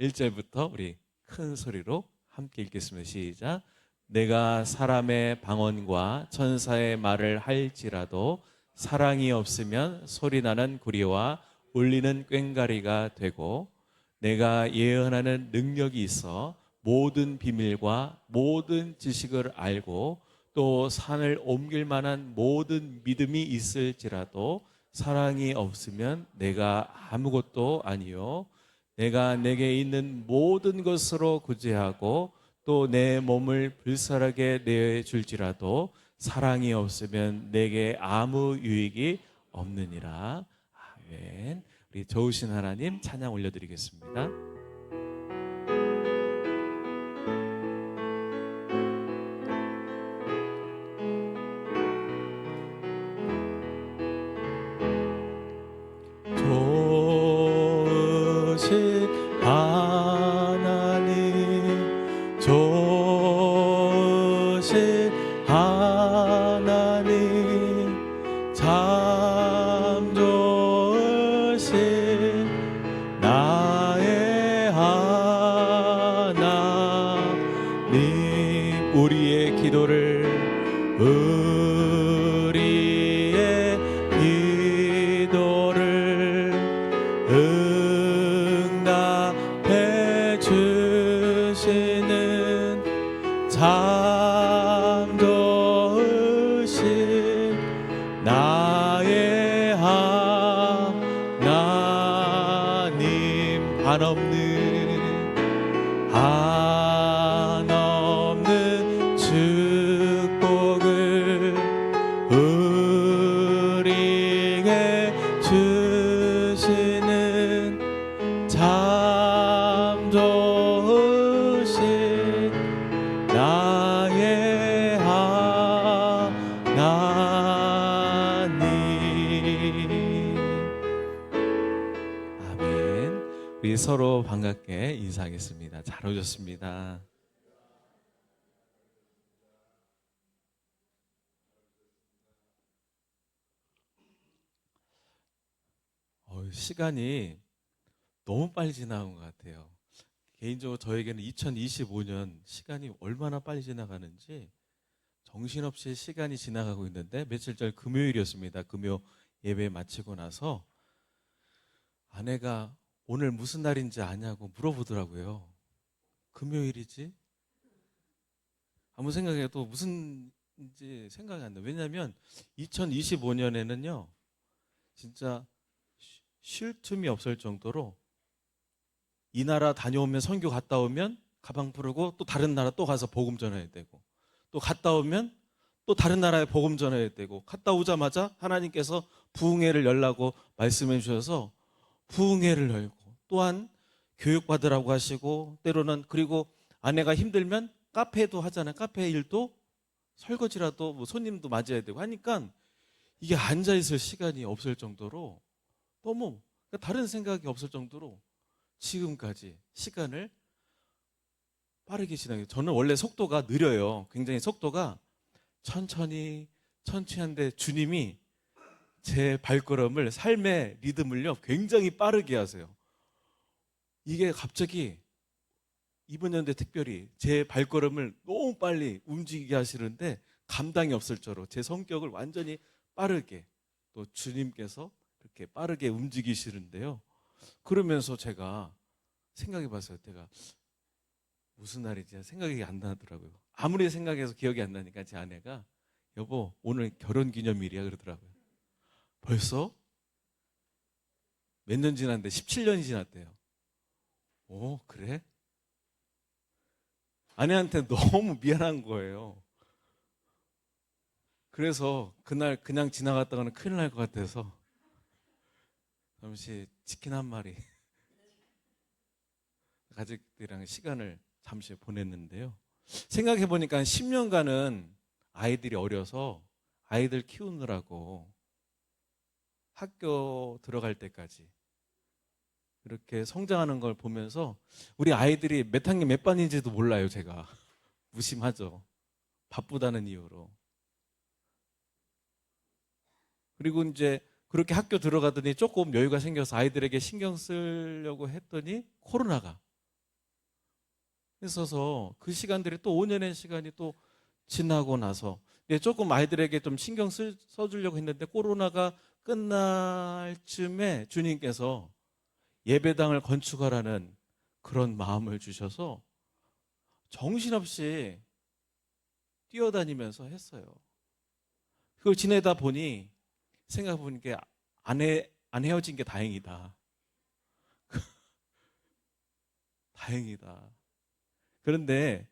1절부터 우리 큰 소리로 함께 읽겠습니다. 시작. 내가 사람의 방언과 천사의 말을 할지라도 사랑이 없으면 소리나는 구리와 울리는 꽹과리가 되고, 내가 예언하는 능력이 있어 모든 비밀과 모든 지식을 알고 또 산을 옮길 만한 모든 믿음이 있을지라도 사랑이 없으면 내가 아무것도 아니요, 내가 내게 있는 모든 것으로 구제하고 또 내 몸을 불살하게 내줄지라도 사랑이 없으면 내게 아무 유익이 없느니라. 아멘. 우리 좋으신 하나님 찬양 올려드리겠습니다. 좋으신 하나님, 좋으신 하나님, 참 좋으신 나의 하나님, 우리의 기도를 응답해 주시는 참 좋으신 나의 하나님, 한없는 축복을 우리에게 주시는 참 좋으신 나의 하나님. 아멘. 우리 서로 반갑게 인사하겠습니다. 잘 오셨습니다. 시간이 너무 빨리 지나간 것 같아요. 개인적으로 저에게는 2025년 시간이 얼마나 빨리 지나가는지 정신없이 시간이 지나가고 있는데, 며칠 전 금요일이었습니다. 금요 예배 마치고 나서 아내가 오늘 무슨 날인지 아냐고 물어보더라고요. 금요일이지? 아무 생각해도 무슨지 생각이 안 나요. 왜냐하면 2025년에는요 진짜 쉴 틈이 없을 정도로 이 나라 다녀오면, 선교 갔다 오면 가방 풀고 또 다른 나라 또 가서 복음 전해야 되고, 또 갔다 오면 또 다른 나라에 복음 전해야 되고, 갔다 오자마자 하나님께서 부흥회를 열라고 말씀해 주셔서 부흥회를 열고, 또한 교육받으라고 하시고, 때로는 그리고 아내가 힘들면 카페도 하잖아요. 카페 일도 설거지라도 뭐 손님도 맞아야 되고 하니까 이게 앉아있을 시간이 없을 정도로 너무 다른 생각이 없을 정도로 지금까지 시간을 빠르게 지나게. 저는 원래 속도가 느려요. 굉장히 속도가 천천히 한데 주님이 제 발걸음을, 삶의 리듬을요 굉장히 빠르게 하세요. 이게 갑자기 이번 연도에 특별히 제 발걸음을 너무 빨리 움직이게 하시는데 감당이 없을 정도로 제 성격을 완전히 빠르게, 또 주님께서 이렇게 빠르게 움직이시는데요. 그러면서 제가 생각해 봤어요. 제가 무슨 날이지 생각이 안 나더라고요. 아무리 생각해서 기억이 안 나니까 제 아내가 여보 오늘 결혼기념일이야 그러더라고요. 벌써 몇 년 지났는데 17년이 지났대요. 오 그래? 아내한테 너무 미안한 거예요. 그래서 그날 그냥 지나갔다가는 큰일 날 것 같아서 잠시 치킨 한 마리 가족들이랑 시간을 잠시 보냈는데요. 생각해 보니까 10년간은 아이들이 어려서 아이들 키우느라고 학교 들어갈 때까지 이렇게 성장하는 걸 보면서 우리 아이들이 몇 학년 몇 반인지도 몰라요. 제가 무심하죠. 바쁘다는 이유로. 그리고 이제 그렇게 학교 들어가더니 조금 여유가 생겨서 아이들에게 신경 쓰려고 했더니 코로나가 했어서 그 시간들이 또 5년의 시간이 또 지나고 나서 조금 아이들에게 좀 신경 써주려고 했는데 코로나가 끝날 쯤에 주님께서 예배당을 건축하라는 그런 마음을 주셔서 정신없이 뛰어다니면서 했어요. 그걸 지내다 보니 생각해보니까 안 헤어진 게 다행이다. 다행이다. 그런데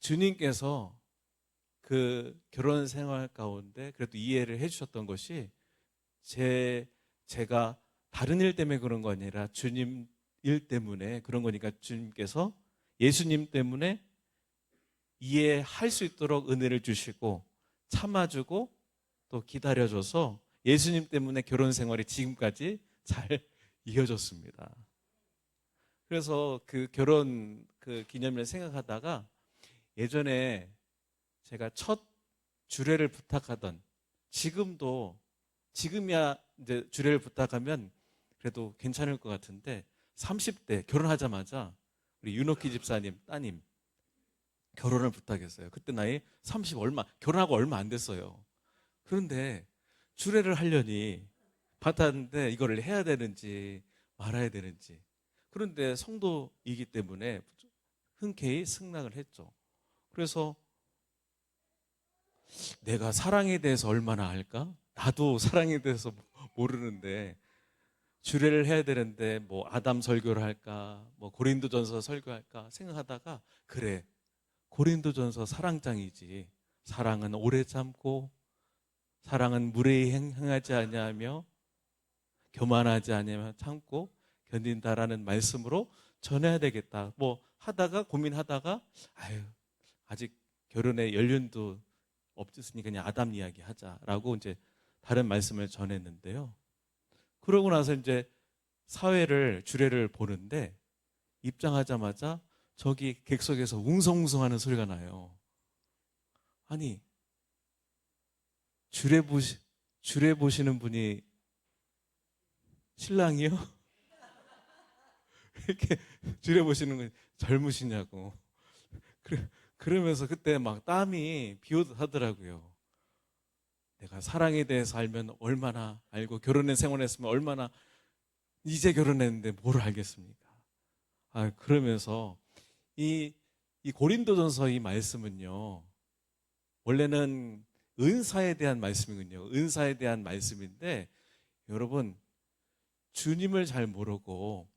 주님께서 그 결혼 생활 가운데 그래도 이해를 해주셨던 것이 제가 다른 일 때문에 그런 거 아니라 주님 일 때문에 그런 거니까 주님께서 예수님 때문에 이해할 수 있도록 은혜를 주시고 참아주고 또 기다려줘서 예수님 때문에 결혼 생활이 지금까지 잘 이어졌습니다. 그래서 그 결혼 그 기념일을 생각하다가 예전에 제가 첫 주례를 부탁하던 지금이야 이제 주례를 부탁하면 그래도 괜찮을 것 같은데 30대 결혼하자마자 우리 윤옥희 집사님 따님 결혼을 부탁했어요. 그때 나이 30 얼마 결혼하고 얼마 안 됐어요. 그런데 주례를 하려니 받았는데 이거를 해야 되는지 말아야 되는지 그런데 성도이기 때문에 흔쾌히 승낙을 했죠. 그래서 내가 사랑에 대해서 얼마나 알까? 나도 사랑에 대해서 모르는데 주례를 해야 되는데 뭐 아담 설교를 할까? 뭐 고린도전서 설교할까? 생각하다가 그래. 고린도전서 사랑장이지. 사랑은 오래 참고 사랑은 무례히 행하지 아니하며 교만하지 아니하며 참고 견딘다라는 말씀으로 전해야 되겠다. 뭐 하다가 고민하다가 아직 결혼의 연륜도 없으니 그냥 아담 이야기 하자라고 이제 다른 말씀을 전했는데요. 그러고 나서 이제 주례를 보는데 입장하자마자 저기 객석에서 웅성웅성하는 소리가 나요. 아니 주례 보시는 분이 신랑이요? 이렇게 주례 보시는 분 젊으시냐고. 그러면서 그때 막 땀이 비오듯 하더라고요. 내가 사랑에 대해서 알면 얼마나 알고 결혼의 생활했으면 얼마나 이제 결혼했는데 뭘 알겠습니까? 그러면서 이 고린도전서 이 말씀은요. 원래는 은사에 대한 말씀이군요. 은사에 대한 말씀인데 여러분 주님을 잘 모르고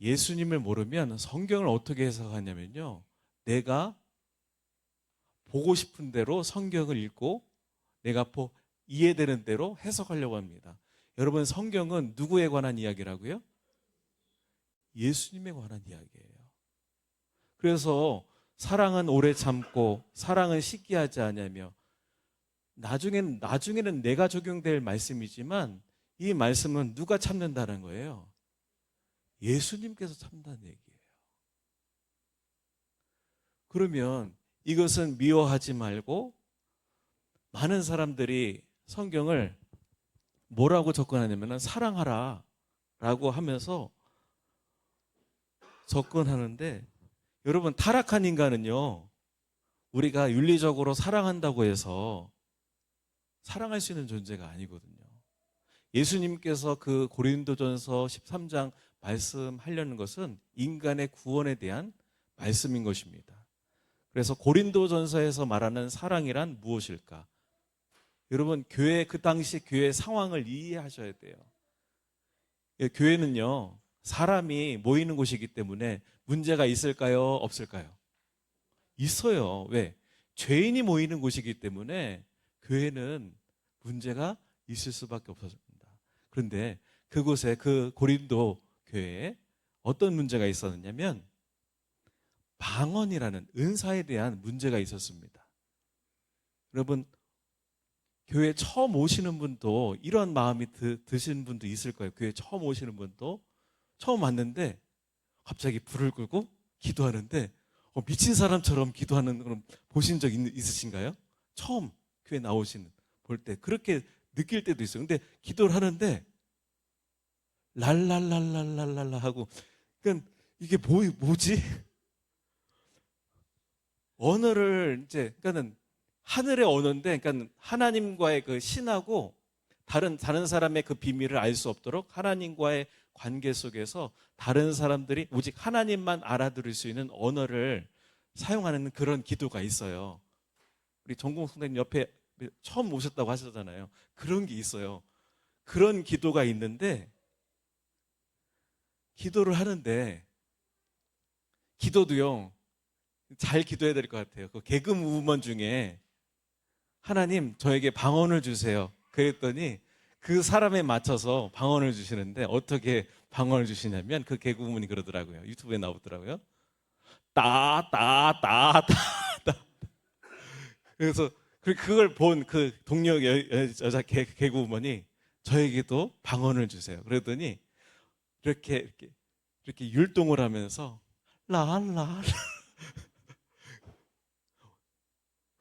예수님을 모르면 성경을 어떻게 해석하냐면요. 내가 보고 싶은 대로 성경을 읽고 내가 이해되는 대로 해석하려고 합니다. 여러분 성경은 누구에 관한 이야기라고요? 예수님에 관한 이야기예요. 그래서 사랑은 오래 참고 사랑은 시기하지 않으며 나중에는 내가 적용될 말씀이지만 이 말씀은 누가 참는다는 거예요? 예수님께서 참는다는 얘기예요. 그러면 이것은 미워하지 말고 많은 사람들이 성경을 뭐라고 접근하냐면 사랑하라 라고 하면서 접근하는데 여러분 타락한 인간은요 우리가 윤리적으로 사랑한다고 해서 사랑할 수 있는 존재가 아니거든요. 예수님께서 그 고린도전서 13장 말씀하려는 것은 인간의 구원에 대한 말씀인 것입니다. 그래서 고린도전서에서 말하는 사랑이란 무엇일까? 여러분 그 당시 교회 상황을 이해하셔야 돼요. 교회는요 사람이 모이는 곳이기 때문에 문제가 있을까요? 없을까요? 있어요. 왜? 죄인이 모이는 곳이기 때문에 교회는 문제가 있을 수밖에 없었습니다. 그런데 그곳에 그 고린도 교회에 어떤 문제가 있었느냐면 방언이라는 은사에 대한 문제가 있었습니다. 여러분 교회 처음 오시는 분도 이런 마음이 드시는 분도 있을 거예요. 교회 처음 오시는 분도 처음 왔는데 갑자기 불을 끄고 기도하는데 미친 사람처럼 기도하는 걸 보신 적 있으신가요? 처음 교회 나오시는 볼 때 그렇게 느낄 때도 있어요. 근데 기도를 하는데 랄랄랄랄랄랄라 하고 그러니까 이게 뭐지? 언어를 이제 그러니까는 하늘의 언어인데, 그러니까 하나님과의 그 신하고 다른 사람의 그 비밀을 알 수 없도록 하나님과의 관계 속에서 다른 사람들이 오직 하나님만 알아들을 수 있는 언어를 사용하는 그런 기도가 있어요. 우리 전공 선생님 옆에 처음 오셨다고 하셨잖아요. 그런 게 있어요. 그런 기도가 있는데, 기도를 하는데 기도도요, 잘 기도해야 될 것 같아요. 그 개그우먼 중에 하나님 저에게 방언을 주세요. 그랬더니 그 사람에 맞춰서 방언을 주시는데, 어떻게 방언을 주시냐면 그 개그우먼이 그러더라고요. 유튜브에 나오더라고요. 따따따따. 그래서 그걸 본 그 동료 여자 개그우먼이 저에게도 방언을 주세요. 그랬더니 이렇게 율동을 하면서 라라.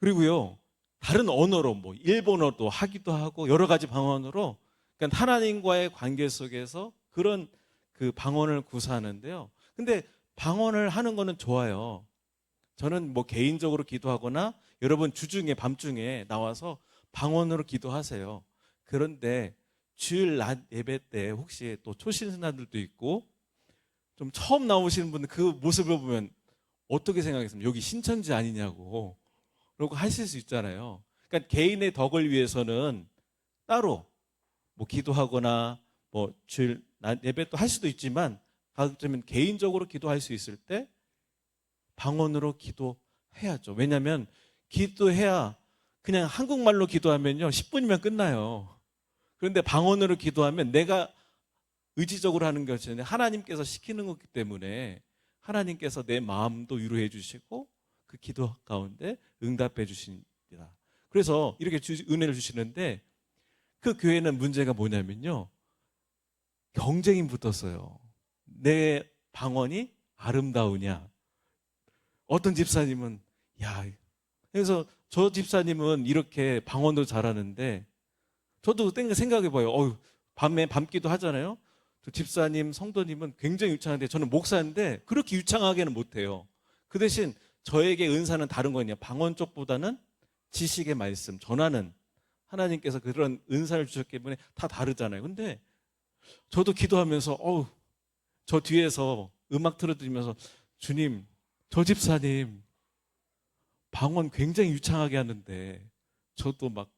그리고요, 다른 언어로 뭐 일본어도 하기도 하고 여러 가지 방언으로, 그러니까 하나님과의 관계 속에서 그런 그 방언을 구사하는데요. 근데 방언을 하는 거는 좋아요. 저는 뭐 개인적으로 기도하거나 여러분 주중에 밤중에 나와서 방언으로 기도하세요. 그런데 주일 낮 예배 때 혹시 또 초신자들도 있고 좀 처음 나오시는 분들 그 모습을 보면 어떻게 생각했습니까? 여기 신천지 아니냐고 그러고 하실 수 있잖아요. 그러니까 개인의 덕을 위해서는 따로 뭐 기도하거나 뭐 주일 낮 예배 또 할 수도 있지만, 가급적이면 개인적으로 기도할 수 있을 때 방언으로 기도해야죠. 왜냐하면 기도해야, 그냥 한국말로 기도하면요 10분이면 끝나요. 그런데 방언으로 기도하면 내가 의지적으로 하는 것이 아니라 하나님께서 시키는 거기 때문에 하나님께서 내 마음도 위로해 주시고 그 기도 가운데 응답해 주십니다. 그래서 이렇게 은혜를 주시는데, 그 교회는 문제가 뭐냐면요, 경쟁이 붙었어요. 내 방언이 아름다우냐. 어떤 집사님은 그래서 저 집사님은 이렇게 방언도 잘하는데, 저도 생각해봐요. 밤에 밤기도 하잖아요. 저 집사님, 성도님은 굉장히 유창한데 저는 목사인데 그렇게 유창하게는 못해요. 그 대신 저에게 은사는 다른 거냐. 방언 쪽보다는 지식의 말씀, 전하는, 하나님께서 그런 은사를 주셨기 때문에 다 다르잖아요. 근데 저도 기도하면서 저 뒤에서 음악 틀어드리면서, 주님, 저 집사님 방언 굉장히 유창하게 하는데 저도 막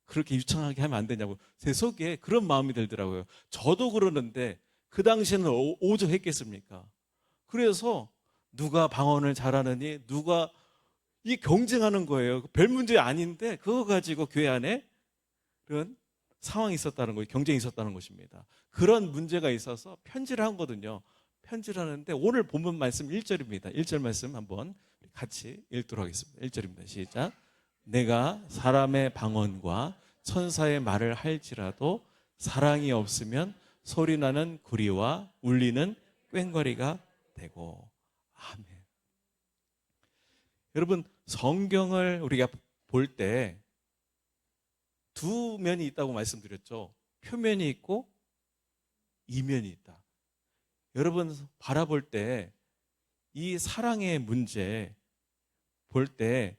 그렇게 유창하게 하면 안 되냐고 제 속에 그런 마음이 들더라고요. 저도 그러는데 그 당시에는 오죽했겠습니까? 그래서 누가 방언을 잘하느니 누가 이 경쟁하는 거예요. 별 문제 아닌데 그거 가지고 교회 안에 그런 상황이 있었다는 거예요. 경쟁이 있었다는 것입니다. 그런 문제가 있어서 편지를 한 거거든요. 편지를 하는데 오늘 본문 말씀 1절입니다. 1절 말씀 한번 같이 읽도록 하겠습니다. 1절입니다. 시작. 내가 사람의 방언과 천사의 말을 할지라도 사랑이 없으면 소리나는 구리와 울리는 꽹과리가 되고. 아멘. 여러분, 성경을 우리가 볼 때 두 면이 있다고 말씀드렸죠. 표면이 있고 이면이 있다. 여러분 바라볼 때 이 사랑의 문제 볼 때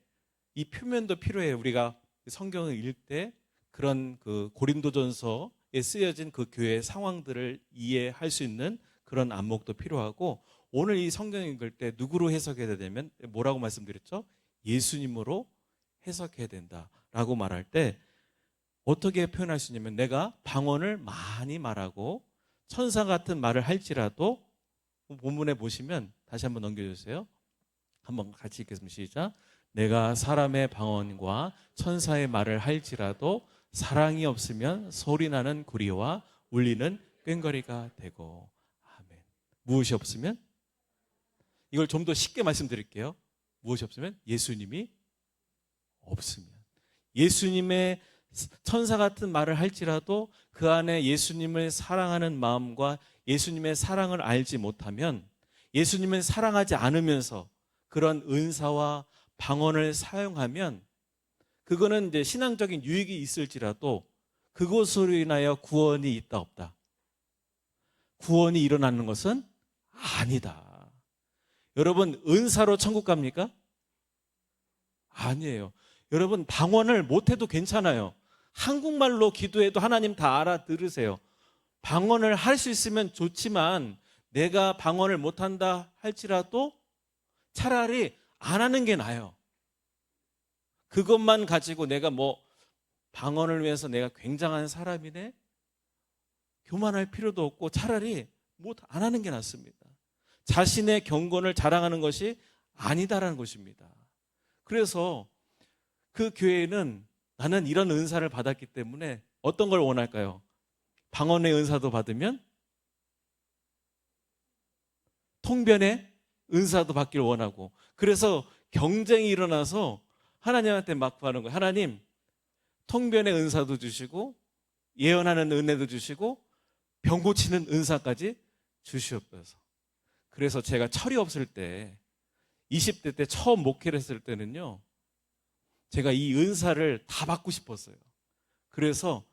이 표면도 필요해요. 우리가 성경을 읽을 때 그런 그 고린도전서에 쓰여진 그 교회의 상황들을 이해할 수 있는 그런 안목도 필요하고, 오늘 이 성경 읽을 때 누구로 해석해야 되냐면 뭐라고 말씀드렸죠? 예수님으로 해석해야 된다라고 말할 때 어떻게 표현할 수 있냐면, 내가 방언을 많이 말하고 천사 같은 말을 할지라도, 본문에 보시면 다시 한번 넘겨주세요. 한번 같이 읽겠습니다. 시작. 내가 사람의 방언과 천사의 말을 할지라도 사랑이 없으면 소리나는 구리와 울리는 꽹과리가 되고. 아멘. 무엇이 없으면? 이걸 좀 더 쉽게 말씀드릴게요. 무엇이 없으면? 예수님이 없으면. 예수님의 천사 같은 말을 할지라도 그 안에 예수님을 사랑하는 마음과 예수님의 사랑을 알지 못하면, 예수님을 사랑하지 않으면서 그런 은사와 방언을 사용하면, 그거는 이제 신앙적인 유익이 있을지라도 그것으로 인하여 구원이 있다 없다. 구원이 일어나는 것은 아니다. 여러분, 은사로 천국 갑니까? 아니에요. 여러분, 방언을 못해도 괜찮아요. 한국말로 기도해도 하나님 다 알아들으세요. 방언을 할 수 있으면 좋지만 내가 방언을 못한다 할지라도 차라리 안 하는 게 나아요. 그것만 가지고 내가 방언을 위해서 내가 굉장한 사람이네, 교만할 필요도 없고 차라리 안 하는 게 낫습니다. 자신의 경건을 자랑하는 것이 아니다라는 것입니다. 그래서 그 교회는 나는 이런 은사를 받았기 때문에 어떤 걸 원할까요? 방언의 은사도 받으면 통변의 은사도 받길 원하고, 그래서 경쟁이 일어나서 하나님한테 막 구하는 거예요. 하나님, 통변의 은사도 주시고 예언하는 은혜도 주시고 병 고치는 은사까지 주시옵소서. 그래서 제가 철이 없을 때, 20대 때 처음 목회를 했을 때는요, 제가 이 은사를 다 받고 싶었어요. 그래서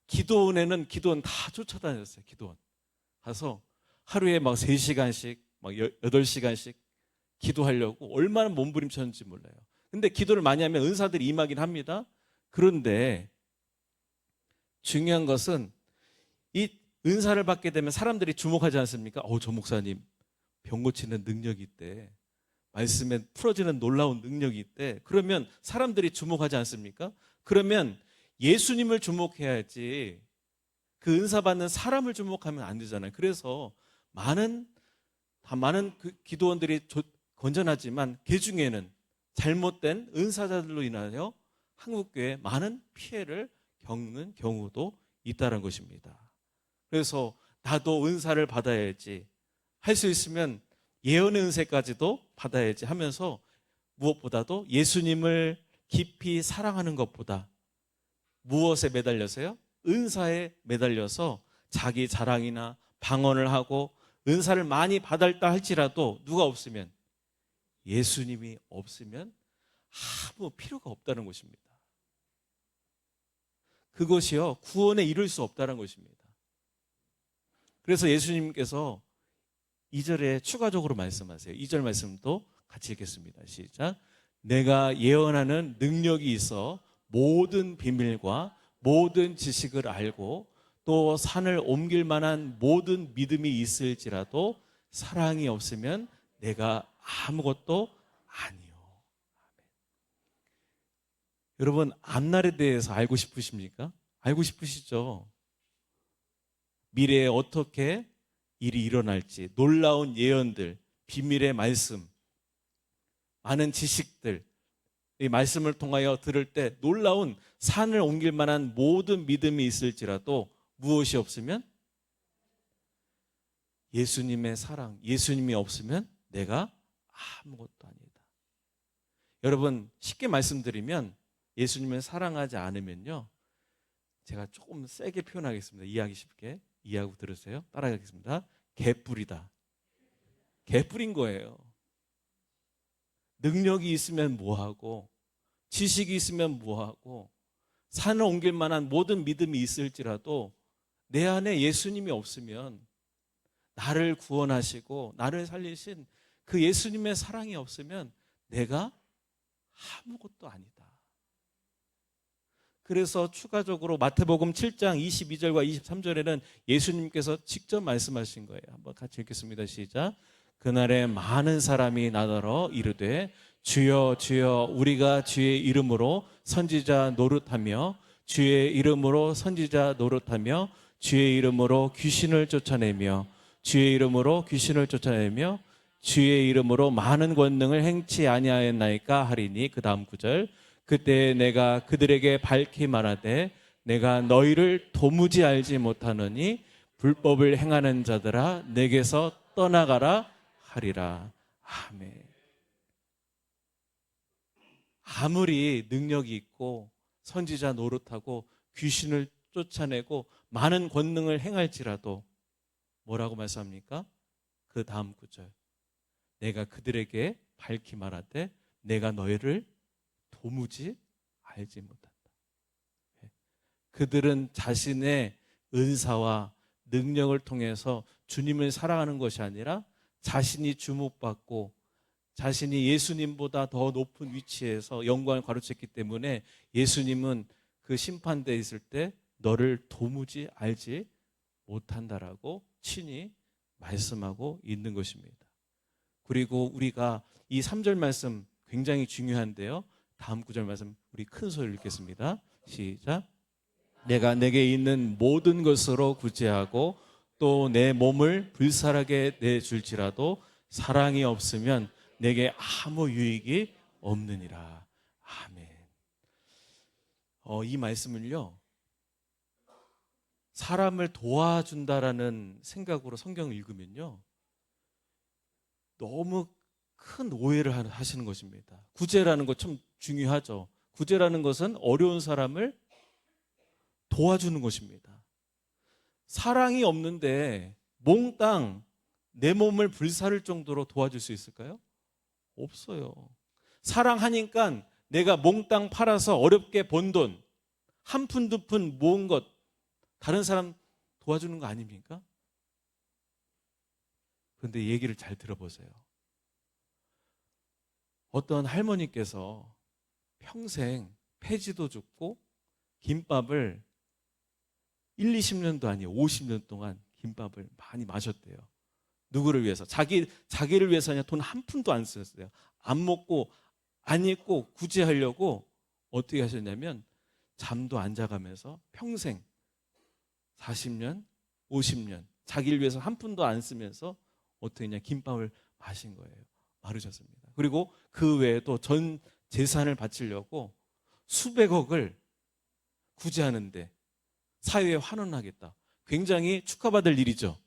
기도원에는 기도원 다 쫓아다녔어요. 기도원 가서 하루에 3시간씩 8시간씩 기도하려고 얼마나 몸부림쳤는지 몰라요. 근데 기도를 많이 하면 은사들이 임하긴 합니다. 그런데 중요한 것은 이 은사를 받게 되면 사람들이 주목하지 않습니까? 저 목사님 병 고치는 능력이 있대, 말씀에 풀어지는 놀라운 능력이 있대. 그러면 사람들이 주목하지 않습니까? 그러면 예수님을 주목해야지 그 은사 받는 사람을 주목하면 안 되잖아요. 그래서 많은 그 기도원들이 건전하지만 그 중에는 잘못된 은사자들로 인하여 한국교회에 많은 피해를 겪는 경우도 있다는 것입니다. 그래서 나도 은사를 받아야지, 할 수 있으면 예언의 은혜까지도 받아야지 하면서 무엇보다도 예수님을 깊이 사랑하는 것보다 무엇에 매달려서요? 은사에 매달려서 자기 자랑이나 방언을 하고 은사를 많이 받았다 할지라도 누가 없으면, 예수님이 없으면 아무 필요가 없다는 것입니다. 그것이요, 구원에 이룰 수 없다는 것입니다. 그래서 예수님께서 2절에 추가적으로 말씀하세요. 2절 말씀도 같이 읽겠습니다. 시작. 내가 예언하는 능력이 있어 모든 비밀과 모든 지식을 알고 또 산을 옮길 만한 모든 믿음이 있을지라도 사랑이 없으면 내가 아무것도 아니요. 아멘. 여러분, 앞날에 대해서 알고 싶으십니까? 알고 싶으시죠? 미래에 어떻게 일이 일어날지, 놀라운 예언들, 비밀의 말씀, 많은 지식들, 이 말씀을 통하여 들을 때 놀라운 산을 옮길 만한 모든 믿음이 있을지라도 무엇이 없으면, 예수님의 사랑, 예수님이 없으면 내가 아무것도 아니다. 여러분, 쉽게 말씀드리면 예수님을 사랑하지 않으면요, 제가 조금 세게 표현하겠습니다. 이해하기 쉽게 이해하고 들으세요. 따라가겠습니다. 개뿔이다. 개뿔인 거예요. 능력이 있으면 뭐하고, 지식이 있으면 뭐하고, 산을 옮길 만한 모든 믿음이 있을지라도 내 안에 예수님이 없으면, 나를 구원하시고 나를 살리신 그 예수님의 사랑이 없으면 내가 아무것도 아니다. 그래서 추가적으로 마태복음 7장 22절과 23절에는 예수님께서 직접 말씀하신 거예요. 한번 같이 읽겠습니다. 시작. 그날에 많은 사람이 나더러 이르되 주여 주여 우리가 주의 이름으로 선지자 노릇하며 주의 이름으로 선지자 노릇하며 주의 이름으로 귀신을 쫓아내며 주의 이름으로 귀신을 쫓아내며 주의 이름으로 많은 권능을 행치 아니하였나이까 하리니. 그 다음 구절. 그때 내가 그들에게 밝히 말하되 내가 너희를 도무지 알지 못하느니 불법을 행하는 자들아 내게서 떠나가라 하리라. 아멘. 아무리 능력이 있고 선지자 노릇하고 귀신을 쫓아내고 많은 권능을 행할지라도 뭐라고 말씀합니까? 그 다음 구절. 내가 그들에게 밝히 말하되 내가 너희를 도무지 알지 못한다. 그들은 자신의 은사와 능력을 통해서 주님을 사랑하는 것이 아니라 자신이 주목받고 자신이 예수님보다 더 높은 위치에서 영광을 가로챘기 때문에 예수님은 그 심판대에 있을 때 너를 도무지 알지 못한다라고 친히 말씀하고 있는 것입니다. 그리고 우리가 이 3절 말씀 굉장히 중요한데요. 다음 9절 말씀 우리 큰 소리로 읽겠습니다. 시작. 내가 내게 있는 모든 것으로 구제하고 또 내 몸을 불살하게 내줄지라도 사랑이 없으면 내게 아무 유익이 없느니라. 아멘. 이 말씀을요, 사람을 도와준다라는 생각으로 성경을 읽으면요, 너무 큰 오해를 하시는 것입니다. 구제라는 것 참 중요하죠. 구제라는 것은 어려운 사람을 도와주는 것입니다. 사랑이 없는데 몽땅 내 몸을 불사를 정도로 도와줄 수 있을까요? 없어요. 사랑하니까 내가 몽땅 팔아서 어렵게 번 돈, 한 푼 두 푼 모은 것, 다른 사람 도와주는 거 아닙니까? 그런데 얘기를 잘 들어보세요. 어떤 할머니께서 평생 폐지도 줍고 김밥을 1, 20년도 아니에요. 50년 동안 김밥을 많이 마셨대요. 누구를 위해서? 자기를 위해서 그냥 돈 한 푼도 안 쓰셨어요. 안 먹고 안 입고 구제하려고 어떻게 하셨냐면 잠도 안 자가면서 평생 40년, 50년 자기를 위해서 한 푼도 안 쓰면서 어떻게 그냥 김밥을 마신 거예요. 마르셨습니다. 그리고 그 외에도 전 재산을 바치려고 수백억을 구제하는데 사회에 환원하겠다. 굉장히 축하받을 일이죠.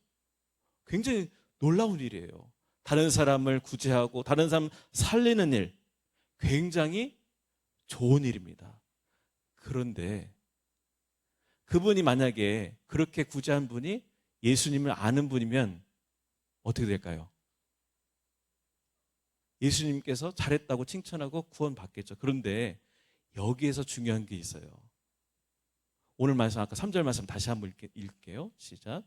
굉장히 놀라운 일이에요. 다른 사람을 구제하고 다른 사람 살리는 일, 굉장히 좋은 일입니다. 그런데 그분이 만약에 그렇게 구제한 분이 예수님을 아는 분이면 어떻게 될까요? 예수님께서 잘했다고 칭찬하고 구원받겠죠. 그런데 여기에서 중요한 게 있어요. 오늘 말씀 아까 3절 말씀 다시 한번 읽을게요. 시작.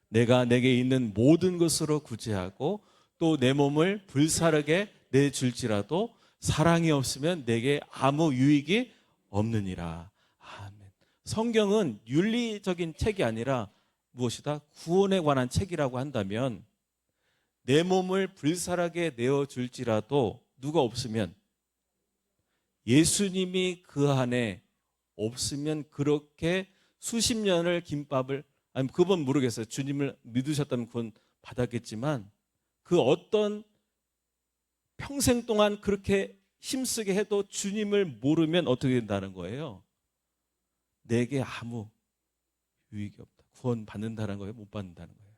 내가 내게 있는 모든 것으로 구제하고 또 내 몸을 불사르게 내줄지라도 사랑이 없으면 내게 아무 유익이 없느니라. 아멘. 성경은 윤리적인 책이 아니라 무엇이다? 구원에 관한 책이라고 한다면 내 몸을 불살하게 내어줄지라도 누가 없으면 예수님이 그 안에 없으면 그렇게 수십 년을 김밥을 아니 그분 모르겠어요. 주님을 믿으셨다면 그건 받았겠지만 그 어떤 평생 동안 그렇게 힘쓰게 해도 주님을 모르면 어떻게 된다는 거예요? 내게 아무 유익이 없다. 구원 받는다는 거예요? 못 받는다는 거예요?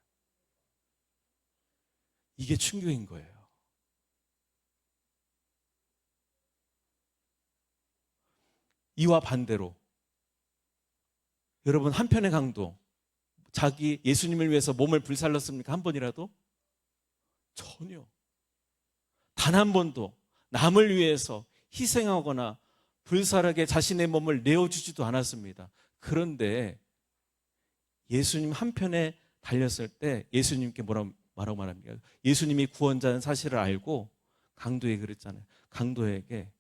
이게 충격인 거예요. 이와 반대로 여러분 한편의 강도 자기 예수님을 위해서 몸을 불살랐습니까? 한 번이라도? 전혀. 단 한 번도 남을 위해서 희생하거나 불살하게 자신의 몸을 내어주지도 않았습니다. 그런데 예수님 한편에 달렸을 때 예수님께 뭐라고 말합니까? 예수님이 구원자는 사실을 알고 강도에게 그랬잖아요. 강도에게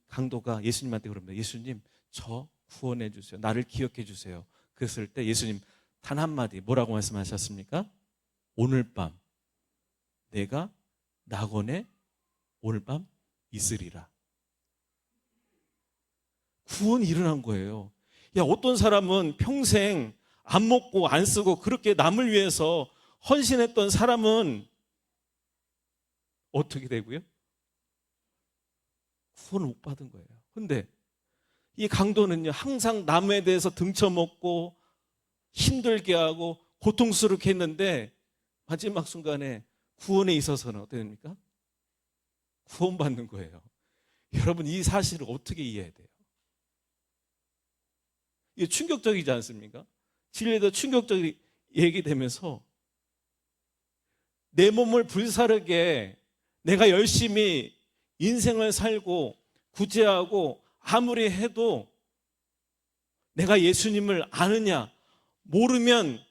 강도가 예수님한테 그럽니다. 예수님, 저 구원해 주세요. 나를 기억해 주세요. 그랬을 때 예수님 단 한마디 뭐라고 말씀하셨습니까? 오늘 밤 내가 낙원에 오늘 밤 있으리라. 구원이 일어난 거예요. 야, 어떤 사람은 평생 안 먹고 안 쓰고 그렇게 남을 위해서 헌신했던 사람은 어떻게 되고요? 구원을 못 받은 거예요. 근데 이 강도는요, 항상 남에 대해서 등쳐먹고 힘들게 하고 고통스럽게 했는데 마지막 순간에 구원에 있어서는 어떻게 됩니까? 구원받는 거예요. 여러분, 이 사실을 어떻게 이해해야 돼요? 이게 충격적이지 않습니까? 진리에도 충격적인 얘기되면서 내 몸을 불사르게 내가 열심히 인생을 살고 구제하고 아무리 해도 내가 예수님을 아느냐 모르면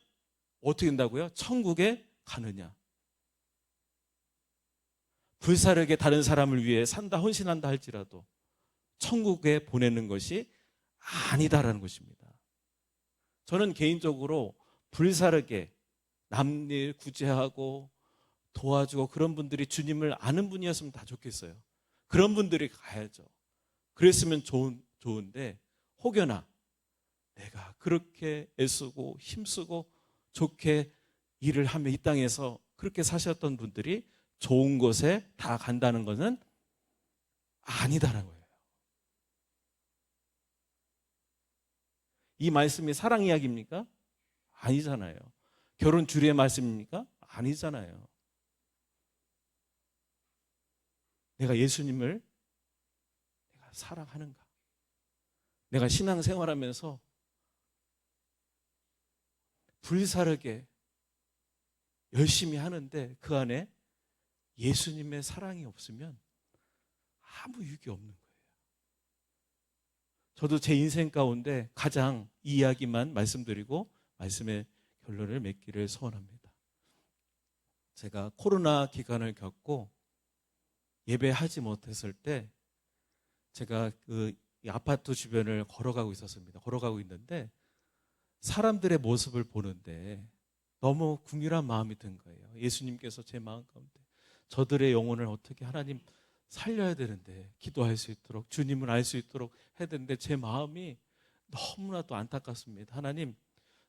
어떻게 된다고요? 천국에 가느냐. 불사르게 다른 사람을 위해 산다 헌신한다 할지라도 천국에 보내는 것이 아니다라는 것입니다. 저는 개인적으로 불사르게 남일 구제하고 도와주고 그런 분들이 주님을 아는 분이었으면 다 좋겠어요. 그런 분들이 가야죠. 그랬으면 좋은데 혹여나 내가 그렇게 애쓰고 힘쓰고 좋게 일을 하며 이 땅에서 그렇게 사셨던 분들이 좋은 곳에 다 간다는 것은 아니다라는 거예요. 이 말씀이 사랑 이야기입니까? 아니잖아요. 결혼 주례의 말씀입니까? 아니잖아요. 내가 예수님을 내가 사랑하는가? 내가 신앙생활하면서 불사르게 열심히 하는데 그 안에 예수님의 사랑이 없으면 아무 유익이 없는 거예요. 저도 제 인생 가운데 가장 이 이야기만 말씀드리고 말씀의 결론을 맺기를 소원합니다. 제가 코로나 기간을 겪고 예배하지 못했을 때 제가 그 아파트 주변을 걸어가고 있었습니다. 걸어가고 있는데 사람들의 모습을 보는데 너무 궁휼한 마음이 든 거예요. 예수님께서 제 마음 가운데 저들의 영혼을 어떻게 하나님 살려야 되는데 기도할 수 있도록 주님을 알 수 있도록 해야 되는데 제 마음이 너무나도 안타깝습니다. 하나님,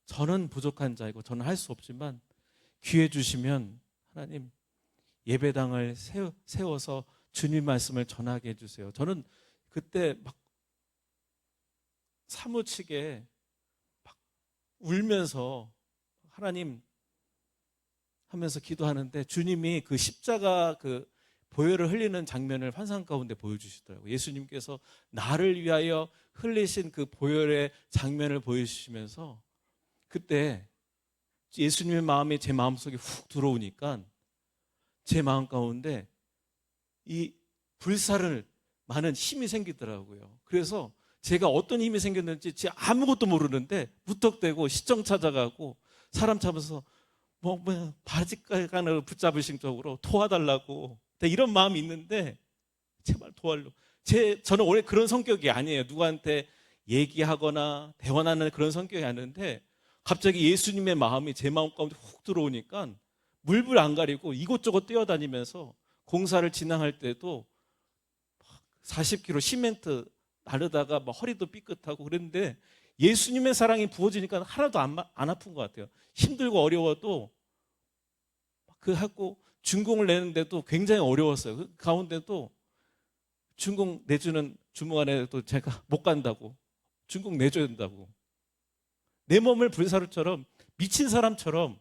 저는 부족한 자이고 저는 할 수 없지만 기회 주시면 하나님 예배당을 세워서 주님 말씀을 전하게 해주세요. 저는 그때 막 사무치게 막 울면서 하나님 하면서 기도하는데 주님이 그 십자가 그 보혈을 흘리는 장면을 환상 가운데 보여주시더라고요. 예수님께서 나를 위하여 흘리신 그 보혈의 장면을 보여주시면서 그때 예수님의 마음이 제 마음속에 훅 들어오니까 제 마음 가운데 이 불사를 많은 힘이 생기더라고요. 그래서 제가 어떤 힘이 생겼는지 아무것도 모르는데 무턱대고 시청 찾아가고 사람 잡아서 바지가랑을 붙잡으신 쪽으로 도와달라고 이런 마음이 있는데 제발 도와달라고. 저는 원래 그런 성격이 아니에요. 누구한테 얘기하거나 대화하는 그런 성격이 아닌데 갑자기 예수님의 마음이 제 마음 가운데 훅 들어오니까 물불 안 가리고 이곳저곳 뛰어다니면서 공사를 진행할 때도 40km 시멘트 나르다가 막 허리도 삐끗하고 그랬는데 예수님의 사랑이 부어지니까 하나도 안 아픈 것 같아요. 힘들고 어려워도 그 하고 준공을 내는데도 굉장히 어려웠어요. 그 가운데도 준공 내주는 주무관에도 제가 못 간다고 준공 내줘야 된다고 내 몸을 불사르처럼 미친 사람처럼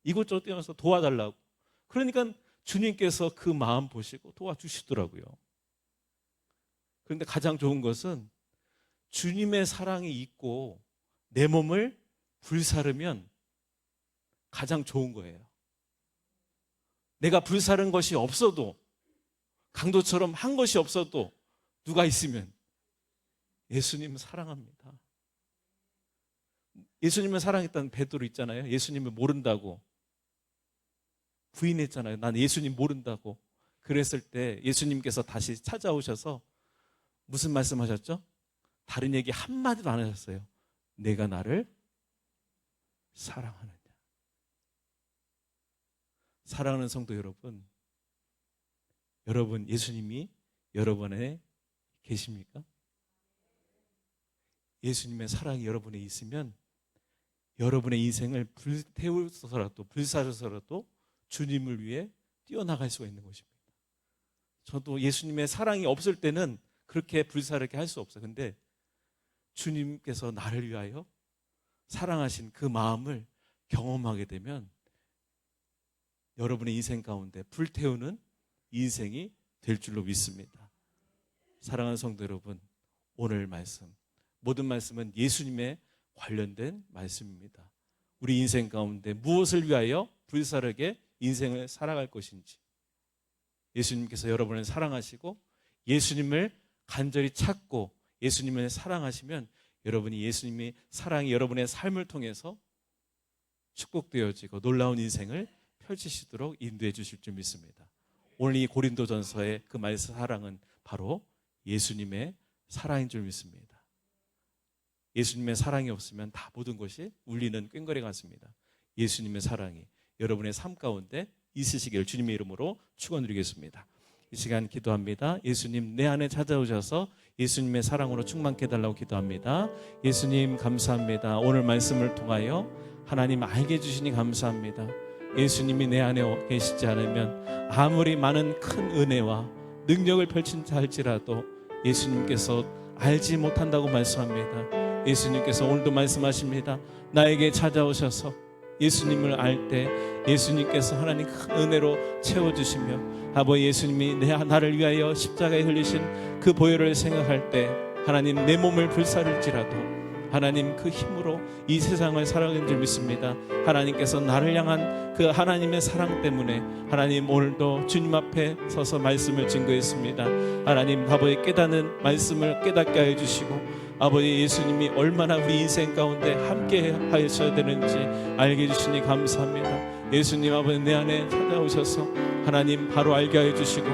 이곳저곳 뛰어서 도와달라고. 그러니까 주님께서 그 마음 보시고 도와주시더라고요. 그런데 가장 좋은 것은 주님의 사랑이 있고 내 몸을 불사르면 가장 좋은 거예요. 내가 불사른 것이 없어도 강도처럼 한 것이 없어도 누가 있으면 예수님 사랑합니다. 예수님을 사랑했던 베드로 있잖아요. 예수님을 모른다고 부인했잖아요. 난 예수님 모른다고. 그랬을 때 예수님께서 다시 찾아오셔서 무슨 말씀하셨죠? 다른 얘기 한마디도 안 하셨어요. 내가 나를 사랑하느냐. 사랑하는 성도 여러분, 여러분 예수님이 여러분 안에 계십니까? 예수님의 사랑이 여러분에 있으면 여러분의 인생을 불태우서라도 불사르서라도 주님을 위해 뛰어나갈 수가 있는 것입니다. 저도 예수님의 사랑이 없을 때는 그렇게 불사르게 할 수 없어요. 근데 주님께서 나를 위하여 사랑하신 그 마음을 경험하게 되면 여러분의 인생 가운데 불태우는 인생이 될 줄로 믿습니다. 사랑하는 성도 여러분, 오늘 말씀, 모든 말씀은 예수님의 관련된 말씀입니다. 우리 인생 가운데 무엇을 위하여 불사르게 인생을 살아갈 것인지 예수님께서 여러분을 사랑하시고 예수님을 간절히 찾고 예수님을 사랑하시면 여러분이 예수님의 사랑이 여러분의 삶을 통해서 축복되어지고 놀라운 인생을 펼치시도록 인도해 주실 줄 믿습니다. 오늘 이 고린도전서의 그 말씀 사랑은 바로 예수님의 사랑인 줄 믿습니다. 예수님의 사랑이 없으면 다 모든 것이 울리는 꽹과리 같습니다. 예수님의 사랑이 여러분의 삶 가운데 있으시길 주님의 이름으로 축원드리겠습니다. 이 시간 기도합니다. 예수님 내 안에 찾아오셔서 예수님의 사랑으로 충만케 해달라고 기도합니다. 예수님 감사합니다. 오늘 말씀을 통하여 하나님 알게 해주시니 감사합니다. 예수님이 내 안에 계시지 않으면 아무리 많은 큰 은혜와 능력을 펼친다 할지라도 예수님께서 알지 못한다고 말씀합니다. 예수님께서 오늘도 말씀하십니다. 나에게 찾아오셔서 예수님을 알 때 예수님께서 하나님 큰 은혜로 채워주시며 아버지 예수님이 나를 위하여 십자가에 흘리신 그 보혈을 생각할 때 하나님 내 몸을 불사를지라도 하나님 그 힘으로 이 세상을 살아가는 줄 믿습니다. 하나님께서 나를 향한 그 하나님의 사랑 때문에 하나님 오늘도 주님 앞에 서서 말씀을 증거했습니다. 하나님 아버지 깨닫는 말씀을 깨닫게 하여 주시고 아버지 예수님이 얼마나 우리 인생 가운데 함께 하셔야 되는지 알게 해주시니 감사합니다. 예수님 아버지 내 안에 찾아오셔서 하나님 바로 알게 하여 주시고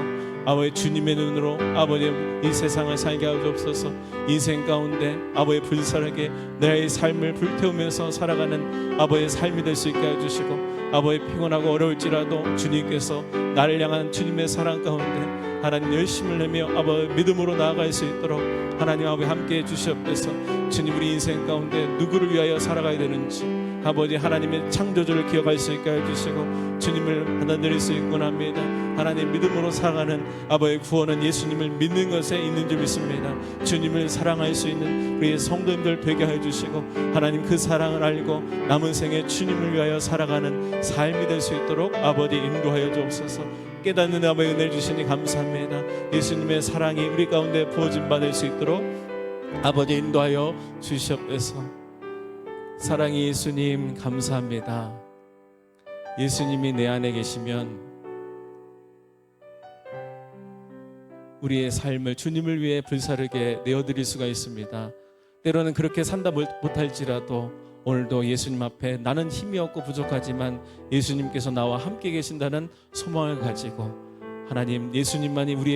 아버지 주님의 눈으로 아버지 이 세상을 살게 하여 주옵소서. 인생 가운데 아버지 불살하게 내 삶을 불태우면서 살아가는 아버지의 삶이 될 수 있게 하여 주시고 아버지 피곤하고 어려울지라도 주님께서 나를 향한 주님의 사랑 가운데 하나님 열심을 내며 아버지 믿음으로 나아갈 수 있도록 하나님 아버지 함께해 주시옵소서. 주님 우리 인생 가운데 누구를 위하여 살아가야 되는지 아버지 하나님의 창조주를 기억할 수 있게 해주시고 주님을 받아들일 수 있곤 합니다. 하나님 믿음으로 살아가는 아버지의 구원은 예수님을 믿는 것에 있는 줄 믿습니다. 주님을 사랑할 수 있는 우리 성도님들 되게 해주시고 하나님 그 사랑을 알고 남은 생에 주님을 위하여 살아가는 삶이 될 수 있도록 아버지 인도하여 주옵소서. 깨닫는 아버지 은혜를 주시니 감사합니다. 예수님의 사랑이 우리 가운데 부어진 바 될 수 있도록 아버지 인도하여 주시옵소서. 사랑의 예수님 감사합니다. 예수님이 내 안에 계시면 우리의 삶을 주님을 위해 불사르게 내어드릴 수가 있습니다. 때로는 그렇게 산다 못할지라도 오늘도 예수님 앞에 나는 힘이 없고 부족하지만 예수님께서 나와 함께 계신다는 소망을 가지고 하나님 예수님만이 우리의